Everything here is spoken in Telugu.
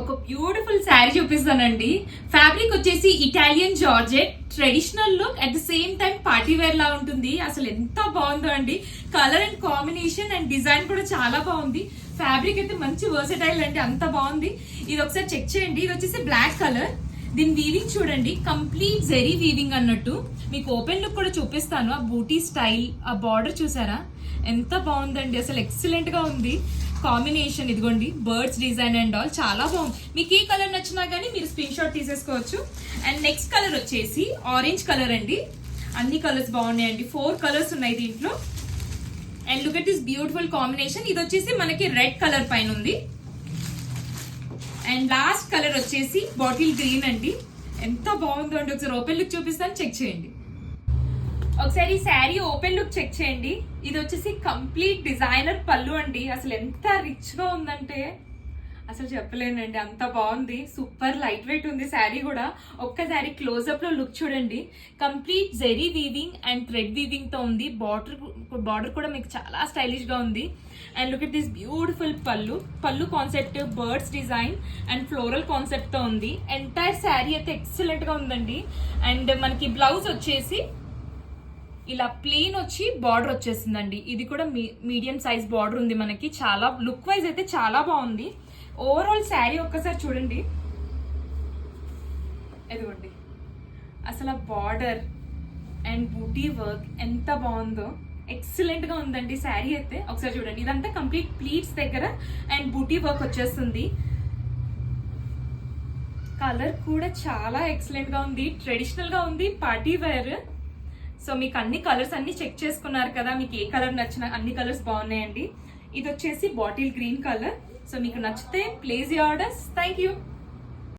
ఒక బ్యూటిఫుల్ శారీ చూపిస్తానండి. ఫ్యాబ్రిక్ వచ్చేసి Italian georgette, traditional look at the same time party wear లా ఉంటుంది. అసలు ఎంత బాగుందో అండి. Colour and combination and design కూడా చాలా బాగుంది. ఫ్యాబ్రిక్ అయితే మంచి వర్సటైల్ అండి, అంత బాగుంది. ఇది ఒకసారి చెక్ చేయండి. ఇది వచ్చేసి బ్లాక్ కలర్. దీని వీవింగ్ చూడండి, కంప్లీట్ జెరీ వీవింగ్ అన్నట్టు. మీకు ఓపెన్ లుక్ కూడా చూపిస్తాను. ఆ బూటీ స్టైల్, ఆ బార్డర్ చూసారా ఎంత బాగుందండి, అసలు ఎక్సలెంట్ గా ఉంది. కాంబినేషన్ ఇదిగోండి, బర్డ్స్ డిజైన్ అండ్ ఆల్ చాలా బాగుంది. మీకు ఏ కలర్ నచ్చినా కానీ మీరు స్క్రీన్ షాట్ తీసేసుకోవచ్చు. అండ్ నెక్స్ట్ కలర్ వచ్చేసి ఆరెంజ్ కలర్ అండి. అన్ని కలర్స్ బాగున్నాయండి, 4 కలర్స్ ఉన్నాయి దీంట్లో. And look at this beautiful combination. ఇది వచ్చేసి మనకి రెడ్ కలర్ పైన ఉంది. అండ్ లాస్ట్ కలర్ వచ్చేసి బాటిల్ గ్రీన్ అండి. ఎంత బాగుందో అండి, ఒకసారి ఓపెన్ లుక్ చూపిస్తాను, చెక్ చేయండి. ఒకసారి ఈ శారీ ఓపెన్ లుక్ చెక్ చేయండి. ఇది వచ్చేసి కంప్లీట్ డిజైనర్ పళ్ళు అండి. అసలు ఎంత రిచ్ గా ఉందంటే అసలు చెప్పలేనండి, అంత బాగుంది. సూపర్ లైట్ వెయిట్ ఉంది శారీ కూడా. ఒక్కసారి క్లోజ్అప్ లో లుక్ చూడండి. Complete zari weaving and thread weaving తో ఉంది. బార్డర్ కూడా మీకు చాలా స్టైలిష్ గా ఉంది. And look at this beautiful పళ్ళు concept birds design and floral concept తో ఉంది. ఎంటైర్ శారీ అయితే ఎక్సలెంట్ గా ఉందండి. అండ్ మనకి బ్లౌజ్ వచ్చేసి ఇలా ప్లెయిన్ వచ్చి బార్డర్ వచ్చేసిందండి. ఇది కూడా మీడియం సైజ్ బార్డర్ ఉంది మనకి. చాలా లుక్ వైజ్ అయితే చాలా బాగుంది. ఓవరాల్ శారీ ఒక్కసారి చూడండి, ఎదుగోండి అసలు బార్డర్ అండ్ బూటీ వర్క్ ఎంత బాగుందో, ఎక్సలెంట్ గా ఉందండి శారీ అయితే. ఒకసారి చూడండి, ఇదంతా కంప్లీట్ ప్లీట్స్ దగ్గర అండ్ బూటీ వర్క్ వచ్చేస్తుంది. కలర్ కూడా చాలా ఎక్సలెంట్ గా ఉంది, ట్రెడిషనల్ గా ఉంది, పార్టీ వేర్. సో మీకు అన్ని కలర్స్ అన్ని చెక్ చేసుకున్నారు కదా, మీకు ఏ కలర్ నచ్చినా అన్ని కలర్స్ బాగున్నాయండి. ఇది వచ్చేసి బాటిల్ గ్రీన్ కలర్. సో మీకు నచ్చితే place your orders. Thank you.